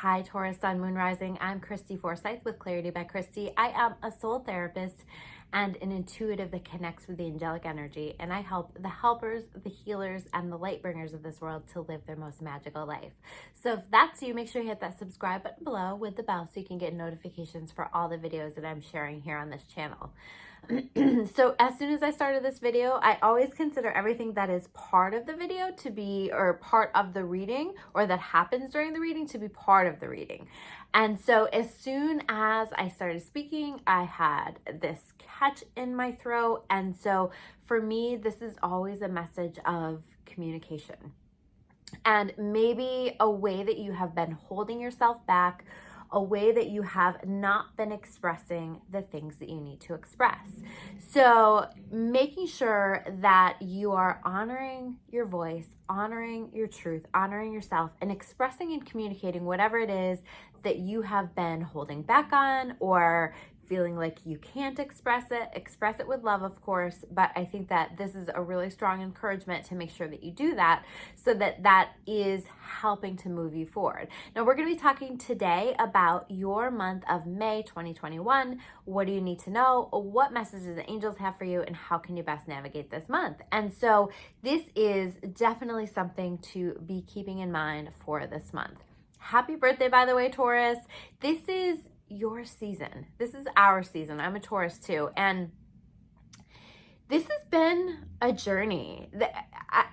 Hi, Taurus, Sun, Moon, Rising. I'm Christy Forsyth with Clarity by Christy. I am a soul therapist and an intuitive that connects with the angelic energy, and I help the helpers, the healers, and the light bringers of this world to live their most magical life. So if that's you, make sure you hit that subscribe button below with the bell so you can get notifications for all the videos that I'm sharing here on this channel. So as soon as I started this video, I always consider everything that is part of the video to be, or part of the reading, or that happens during the reading to be part of the reading. And so as soon as I started speaking, I had this catch in my throat. And so for me, this is always a message of communication. And maybe a way that you have been holding yourself back, a way that you have not been expressing the things that you need to express. So making sure that you are honoring your voice, honoring your truth, honoring yourself, and expressing and communicating whatever it is that you have been holding back on, or feeling like you can't express it with love, of course, but I think that this is a really strong encouragement to make sure that you do that, so that that is helping to move you forward. Now, we're going to be talking today about your month of May 2021. What do you need to know? What messages the angels have for you, and how can you best navigate this month? And so this is definitely something to be keeping in mind for this month. Happy birthday, by the way, Taurus. This is your season. This is our season. I'm a Taurus too. And this has been a journey.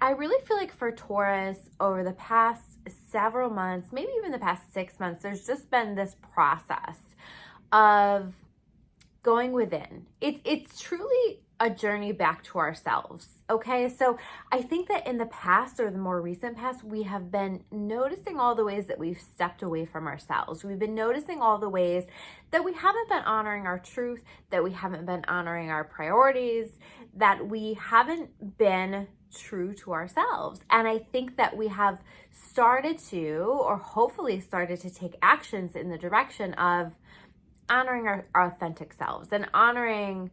I really feel like for Taurus, over the past several months, maybe even the past 6 months, there's just been this process of going within. It's truly a journey back to ourselves. Okay, so I think that in the past, or the more recent past, we have been noticing all the ways that we've stepped away from ourselves. We've been noticing all the ways that we haven't been honoring our truth, that we haven't been honoring our priorities, that we haven't been true to ourselves. And I think that we have started to, or hopefully started to, take actions in the direction of honoring our authentic selves and honoring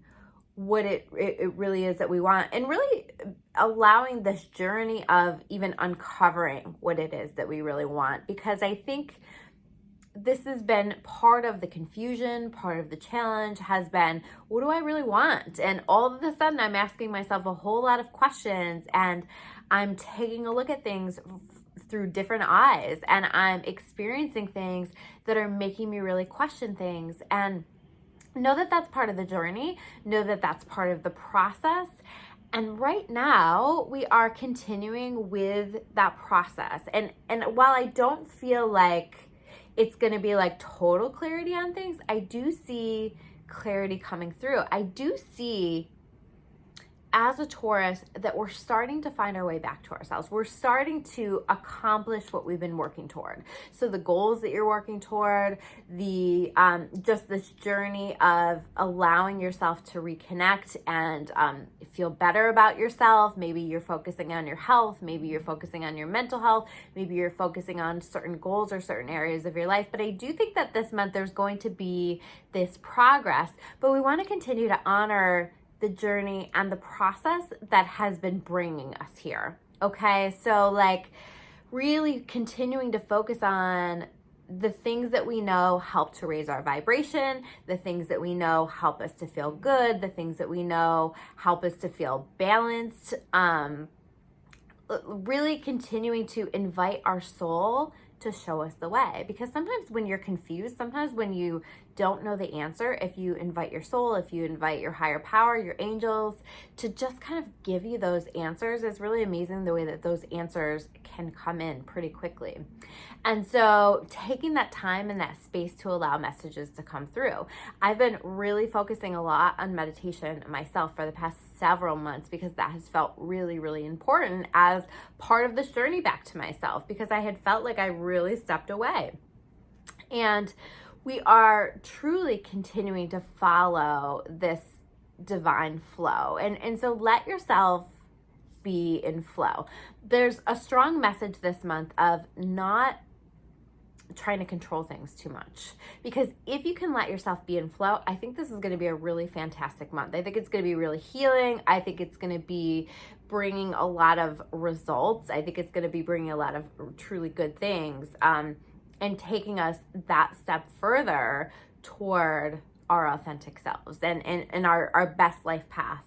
what it really is that we want, and really allowing this journey of even uncovering what it is that we really want. Because I think this has been part of the confusion, part of the challenge has been, what do I really want? And all of a sudden I'm asking myself a whole lot of questions, and I'm taking a look at things through different eyes, and I'm experiencing things that are making me really question things. And know that that's part of the journey. Know that that's part of the process. And right now we are continuing with that process. And while I don't feel like it's going to be like total clarity on things, I do see clarity coming through. I do see, as a Taurus, that we're starting to find our way back to ourselves. We're starting to accomplish what we've been working toward. So the goals that you're working toward, the just this journey of allowing yourself to reconnect and feel better about yourself. Maybe you're focusing on your health. Maybe you're focusing on your mental health. Maybe you're focusing on certain goals or certain areas of your life. But I do think that this month there's going to be this progress, but we want to continue to honor the journey and the process that has been bringing us here. Okay, so like really continuing to focus on the things that we know help to raise our vibration, the things that we know help us to feel good, the things that we know help us to feel balanced, really continuing to invite our soul to show us the way. Because sometimes when you're confused, sometimes when you don't know the answer, if you invite your soul, if you invite your higher power, your angels, to just kind of give you those answers, it's really amazing the way that those answers can come in pretty quickly. And so taking that time and that space to allow messages to come through. I've been really focusing a lot on meditation myself for the past several months, because that has felt really, really important as part of this journey back to myself, because I had felt like I really stepped away. And we are truly continuing to follow this divine flow. And so let yourself be in flow. There's a strong message this month of not trying to control things too much, because if you can let yourself be in flow, I think this is going to be a really fantastic month. I think it's going to be really healing. I think it's going to be bringing a lot of results. I think it's going to be bringing a lot of truly good things. and taking us that step further toward our authentic selves and our best life path.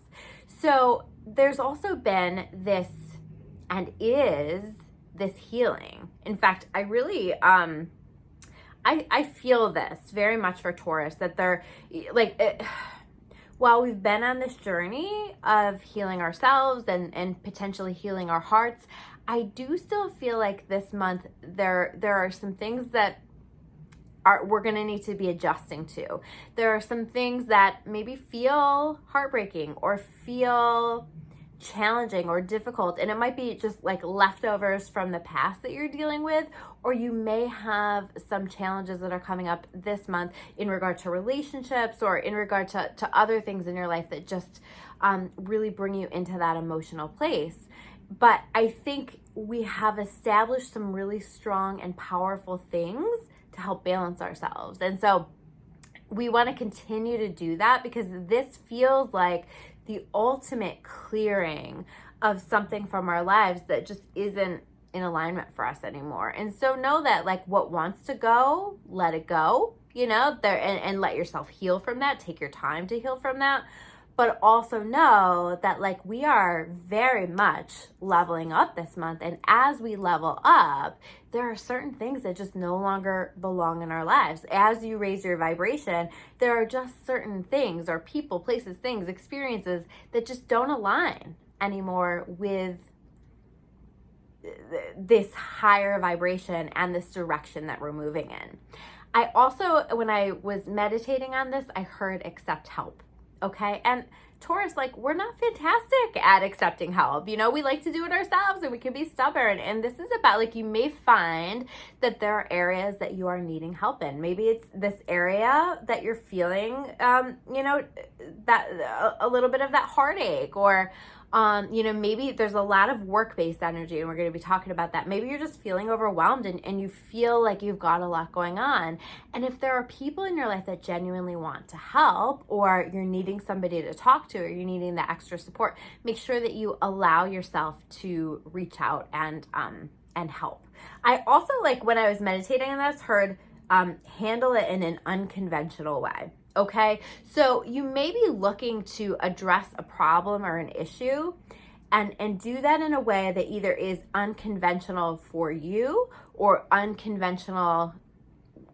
So there's also been this and is this healing. In fact, I really, I feel this very much for Taurus, that they're like, while we've been on this journey of healing ourselves and potentially healing our hearts, I do still feel like this month there are some things that we're going to need to be adjusting to. There are some things that maybe feel heartbreaking or feel challenging or difficult, and it might be just like leftovers from the past that you're dealing with, or you may have some challenges that are coming up this month in regard to relationships or in regard to other things in your life that just really bring you into that emotional place. But I think we have established some really strong and powerful things to help balance ourselves, and so we want to continue to do that, because this feels like the ultimate clearing of something from our lives that just isn't in alignment for us anymore. And so know that, like, what wants to go, let it go, you know, there, and let yourself heal from that. Take your time to heal from that. But also know that, like, we are very much leveling up this month. And as we level up, there are certain things that just no longer belong in our lives. As you raise your vibration, there are just certain things or people, places, things, experiences that just don't align anymore with this higher vibration and this direction that we're moving in. I also, when I was meditating on this, I heard accept help. Okay. And Taurus, like, we're not fantastic at accepting help. You know, we like to do it ourselves and we can be stubborn. And this is about, like, you may find that there are areas that you are needing help in. Maybe it's this area that you're feeling, you know, that a little bit of that heartache, or you know, maybe there's a lot of work-based energy, and we're going to be talking about that. Maybe you're just feeling overwhelmed and you feel like you've got a lot going on. And if there are people in your life that genuinely want to help, or you're needing somebody to talk to, or you're needing the extra support, make sure that you allow yourself to reach out and help. I also, like, when I was meditating on this, heard handle it in an unconventional way. Okay, so you may be looking to address a problem or an issue and do that in a way that either is unconventional for you or unconventional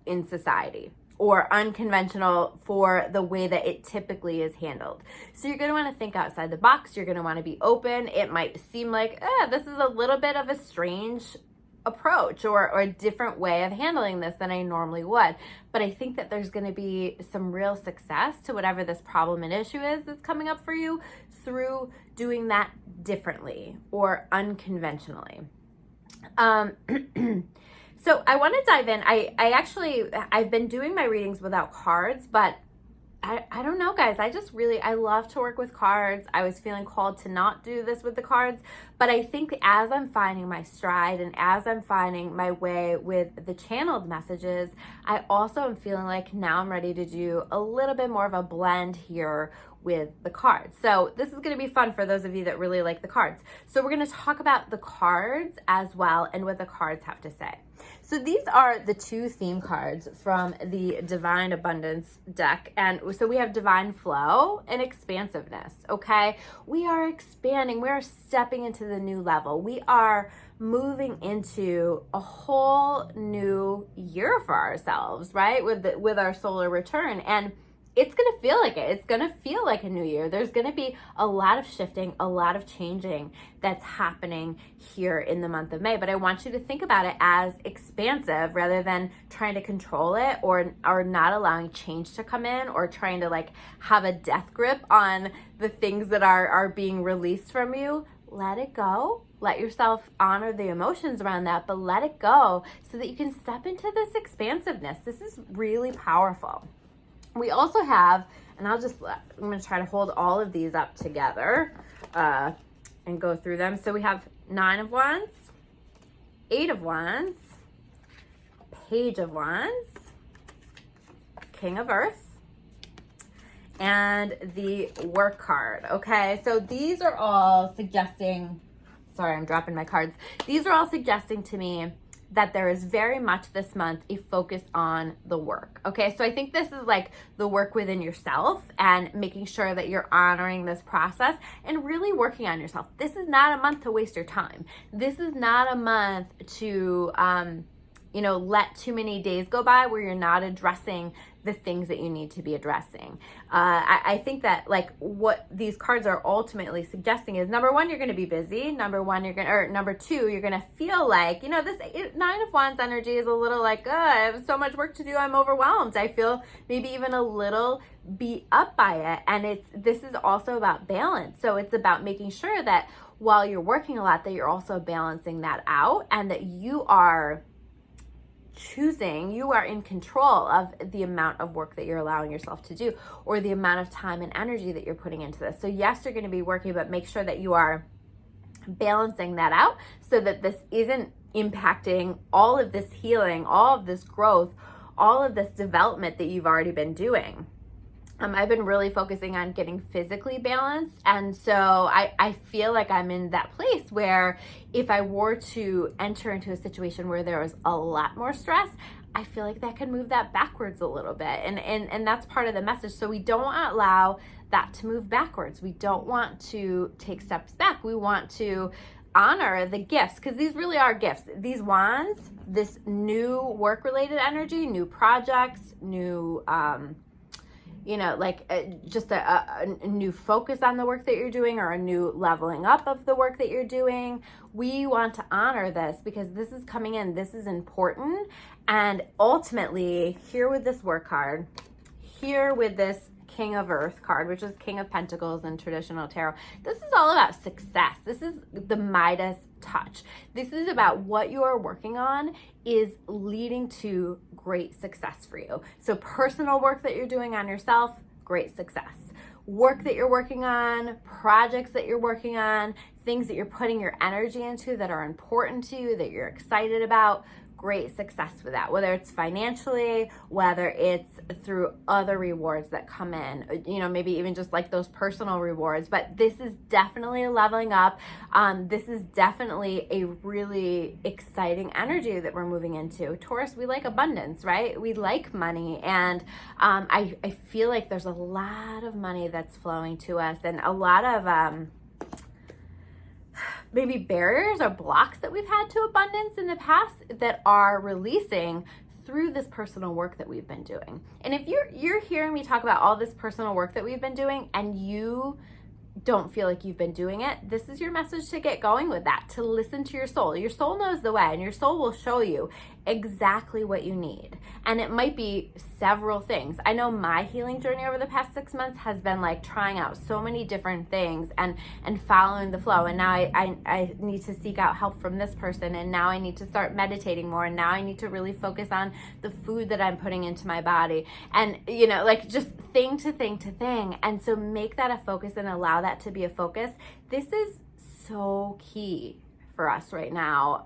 in society, or unconventional for the way that it typically is handled. So you're going to want to think outside the box. You're going to want to be open. It might seem like, this is a little bit of a strange approach or a different way of handling this than I normally would. But I think that there's going to be some real success to whatever this problem and issue is that's coming up for you through doing that differently or unconventionally. So I want to dive in. I've been doing my readings without cards, but I don't know, guys. I love to work with cards. I was feeling called to not do this with the cards, but I think as I'm finding my stride and as I'm finding my way with the channeled messages, I also am feeling like now I'm ready to do a little bit more of a blend here with the cards. So this is going to be fun for those of you that really like the cards. So we're going to talk about the cards as well and what the cards have to say. So these are the two theme cards from the Divine Abundance deck. And so we have Divine Flow and Expansiveness, okay? We are expanding. We are stepping into the new level. We are moving into a whole new year for ourselves, right? With our solar return. And it's going to feel like it. It's going to feel like a new year. There's going to be a lot of shifting, a lot of changing that's happening here in the month of May. But I want you to think about it as expansive rather than trying to control it or not allowing change to come in or trying to, like, have a death grip on the things that are being released from you. Let it go. Let yourself honor the emotions around that, but let it go so that you can step into this expansiveness. This is really powerful. We also have, and I'm going to try to hold all of these up together and go through them. So we have 9 of Wands, 8 of Wands, Page of Wands, King of Earth, and the Work card. Okay, so these are all suggesting, sorry, I'm dropping my cards. These are all suggesting to me that there is very much this month a focus on the work. Okay, so I think this is like the work within yourself and making sure that you're honoring this process and really working on yourself. This is not a month to waste your time. This is not a month to let too many days go by where you're not addressing the things that you need to be addressing. I think that like what these cards are ultimately suggesting is, number one, you're going to be busy. Number two, you're going to feel like, this Nine of Wands energy is a little like, I have so much work to do. I'm overwhelmed. I feel maybe even a little beat up by it. And this is also about balance. So it's about making sure that while you're working a lot, that you're also balancing that out and that you are in control of the amount of work that you're allowing yourself to do, or the amount of time and energy that you're putting into this. So yes, you're going to be working, but make sure that you are balancing that out so that this isn't impacting all of this healing, all of this growth, all of this development that you've already been doing. I've been really focusing on getting physically balanced. And so I feel like I'm in that place where if I were to enter into a situation where there was a lot more stress, I feel like that could move that backwards a little bit. And that's part of the message. So we don't allow that to move backwards. We don't want to take steps back. We want to honor the gifts, because these really are gifts. These wands, this new work-related energy, new projects, new just a new focus on the work that you're doing, or a new leveling up of the work that you're doing. We want to honor this because this is coming in. This is important. And ultimately, here with this work card, here with this King of Earth card, which is King of Pentacles in traditional tarot, this is all about success. This is the Midas touch. This is about what you are working on is leading to great success for you. So personal work that you're doing on yourself, great success. Work that you're working on, projects that you're working on, things that you're putting your energy into that are important to you, that you're excited about, great success with that, whether it's financially, whether it's through other rewards that come in, maybe even just like those personal rewards. But this is definitely a leveling up. This is definitely a really exciting energy that we're moving into. Taurus, we like abundance, right? We like money. And I feel like there's a lot of money that's flowing to us, and a lot of maybe barriers or blocks that we've had to abundance in the past that are releasing through this personal work that we've been doing. And if you're hearing me talk about all this personal work that we've been doing and you don't feel like you've been doing it, this is your message to get going with that, to listen to your soul. Your soul knows the way, and your soul will show you exactly what you need. And it might be several things. I know my healing journey over the past 6 months has been like trying out so many different things and following the flow. And now I need to seek out help from this person, and now I need to start meditating more, and now I need to really focus on the food that I'm putting into my body, and just thing to thing to thing. And so make that a focus and allow that to be a focus. This is so key for us right now,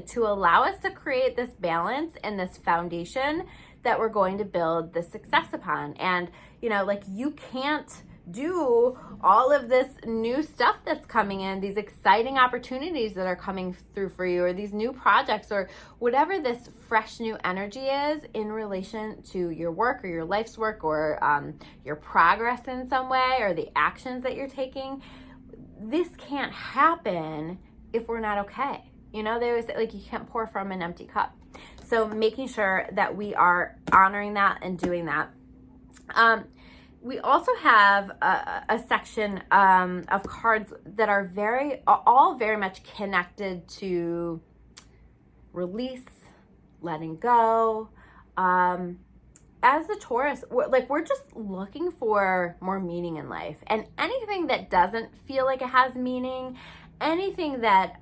to allow us to create this balance and this foundation that we're going to build the success upon. And you can't do all of this new stuff that's coming in, these exciting opportunities that are coming through for you, or these new projects, or whatever this fresh new energy is in relation to your work or your life's work, or your progress in some way, or the actions that you're taking. This can't happen if we're not okay. They always say, you can't pour from an empty cup. So making sure that we are honoring that and doing that. We also have a section of cards that are all very much connected to release, letting go. As the Taurus, we're just looking for more meaning in life, and anything that doesn't feel like it has meaning, anything that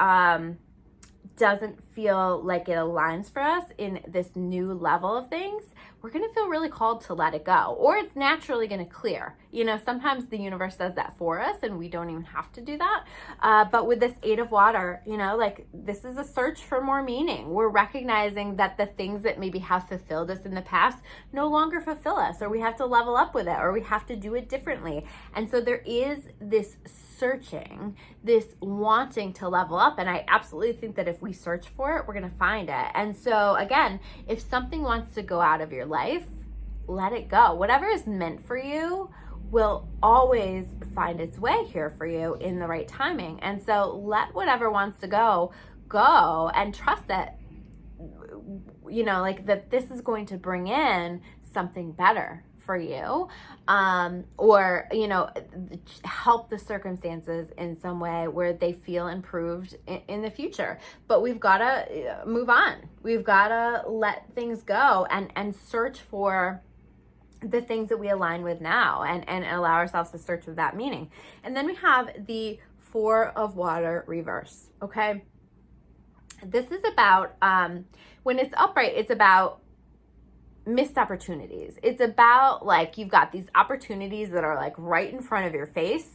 doesn't feel like it aligns for us in this new level of things, we're going to feel really called to let it go, or it's naturally going to clear. Sometimes the universe does that for us and we don't even have to do that. But with this Eight of Water, this is a search for more meaning. We're recognizing that the things that maybe have fulfilled us in the past no longer fulfill us, or we have to level up with it, or we have to do it differently. And so there is this searching, this wanting to level up. And I absolutely think that if we search for it, we're going to find it. And so again, if something wants to go out of your life, let it go. Whatever is meant for you will always find its way here for you in the right timing. And so let whatever wants to go and trust that, you know, like that this is going to bring in something better for you, or, you know, help the circumstances in some way where they feel improved in the future. But we've got to move on. We've got to let things go and search for the things that we align with now, and allow ourselves to search with that meaning. And then we have the Four of Water reverse. Okay. This is about, when it's upright, it's about missed opportunities. It's about like, you've got these opportunities that are like right in front of your face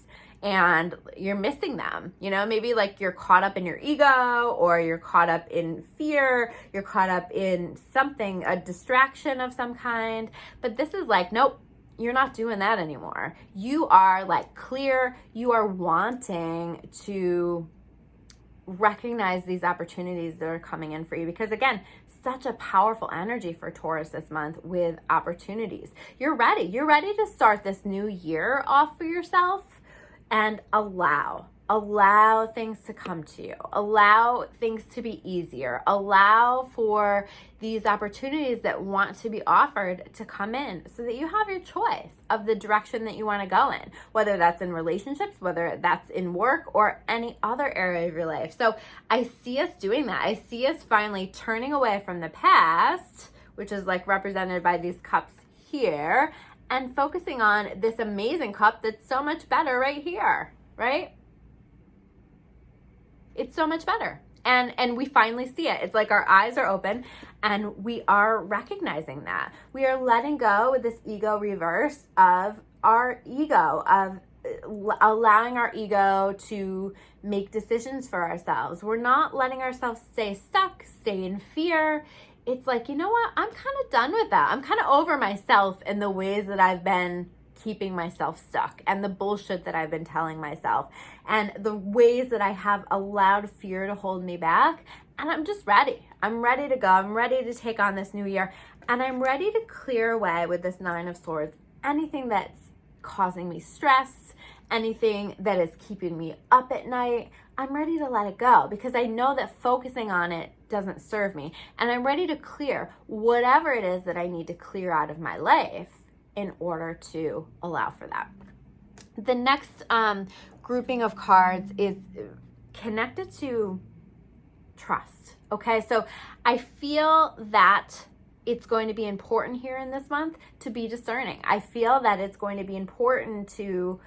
and you're missing them. You know, maybe like you're caught up in your ego, or you're caught up in fear, you're caught up in something, a distraction of some kind. But this is like, nope, you're not doing that anymore. You are like clear. You are wanting to recognize these opportunities that are coming in for you, because again, such a powerful energy for Taurus this month with opportunities. You're ready to start this new year off for yourself and allow things to come to you, allow things to be easier, allow for these opportunities that want to be offered to come in, so that you have your choice of the direction that you want to go in, whether that's in relationships, whether that's in work, or any other area of your life. So I see us doing that. I see us finally turning away from the past, which is like represented by these cups here, and focusing on this amazing cup that's so much better right here, right? It's so much better. And we finally see it. It's like our eyes are open and we are recognizing that. We are letting go with this ego reverse of our ego, of allowing our ego to make decisions for ourselves. We're not letting ourselves stay stuck, stay in fear. It's like, you know what? I'm kind of done with that. I'm kind of over myself and the ways that I've been keeping myself stuck, and the bullshit that I've been telling myself, and the ways that I have allowed fear to hold me back. And I'm just ready. I'm ready to go. I'm ready to take on this new year. And I'm ready to clear away with this Nine of Swords anything that's causing me stress, anything that is keeping me up at night. I'm ready to let it go, because I know that focusing on it doesn't serve me. And I'm ready to clear whatever it is that I need to clear out of my life in order to allow for that. The next grouping of cards is connected to trust. Okay, so I feel that it's going to be important here in this month to be discerning. I feel that it's going to be important to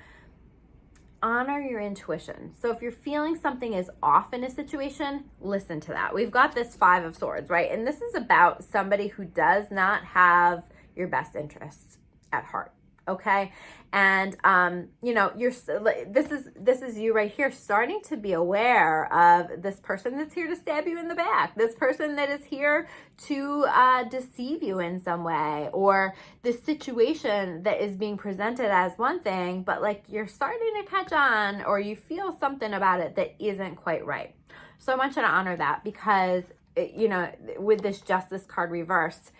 honor your intuition. So if you're feeling something is off in a situation, listen to that. We've got this Five of Swords, right? And this is about somebody who does not have your best interests at heart. Okay. And, you know, this is you right here, starting to be aware of this person that's here to stab you in the back, this person that is here to deceive you in some way, or this situation that is being presented as one thing, but like you're starting to catch on, or you feel something about it that isn't quite right. So I want you to honor that, because, you know, with this Justice card reversed,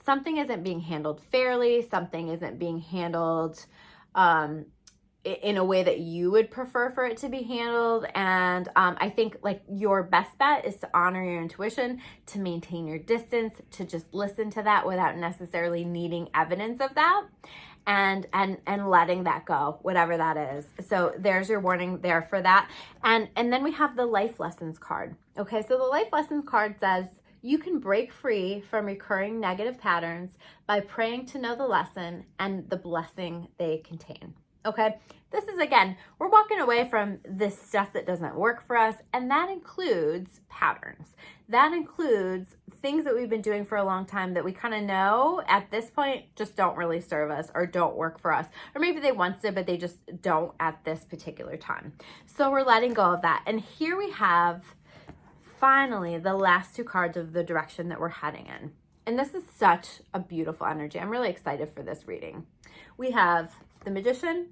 something isn't being handled fairly, something isn't being handled in a way that you would prefer for it to be handled. And I think like your best bet is to honor your intuition, to maintain your distance, to just listen to that without necessarily needing evidence of that, and letting that go, whatever that is. So there's your warning there for that. And then we have the Life Lessons card. Okay, so the Life Lessons card says, you can break free from recurring negative patterns by praying to know the lesson and the blessing they contain. Okay, this is, again, we're walking away from this stuff that doesn't work for us, and that includes patterns. That includes things that we've been doing for a long time that we kind of know at this point just don't really serve us or don't work for us. Or maybe they once did, but they just don't at this particular time. So we're letting go of that. And here we have finally the last two cards of the direction that we're heading in. And this is such a beautiful energy. I'm really excited for this reading. We have the Magician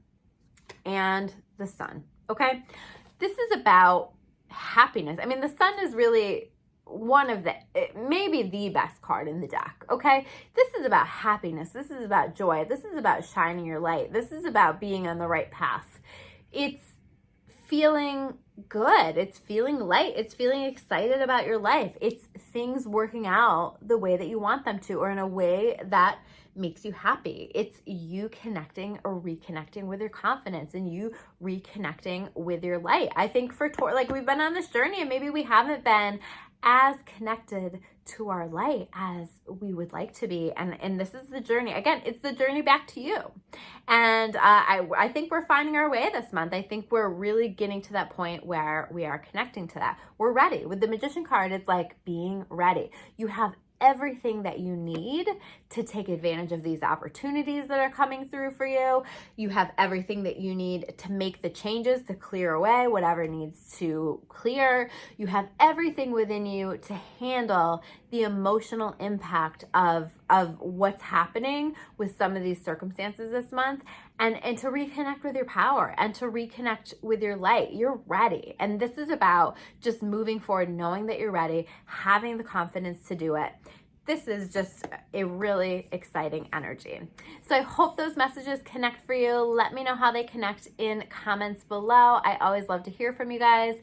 and the Sun. okay? This is about happiness. I mean, the sun is really one of the, maybe the best card in the deck, okay? This is about happiness. This is about joy. This is about shining your light. This is about being on the right path. It's feeling good. It's feeling light. It's feeling excited about your life. It's things working out the way that you want them to, or in a way that makes you happy. It's you connecting or reconnecting with your confidence, and you reconnecting with your light. I think for Taurus, like, we've been on this journey and maybe we haven't been as connected to our light as we would like to be. And this is the journey. Again, it's the journey back to you. And I think we're finding our way this month. I think we're really getting to that point where we are connecting to that. We're ready. With the Magician card, it's like being ready. You have everything that you need to take advantage of these opportunities that are coming through for you. You have everything that you need to make the changes, to clear away whatever needs to clear. You have everything within you to handle the emotional impact of what's happening with some of these circumstances this month, and to reconnect with your power and to reconnect with your light. You're ready. And this is about just moving forward, knowing that you're ready, having the confidence to do it. This is just a really exciting energy. So I hope those messages connect for you. Let me know how they connect in comments below. I always love to hear from you guys.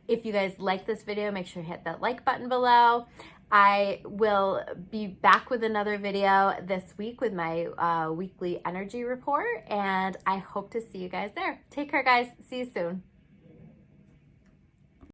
If you guys like this video, make sure to hit that like button below. I will be back with another video this week with my weekly energy report, and I hope to see you guys there. Take care, guys. See you soon.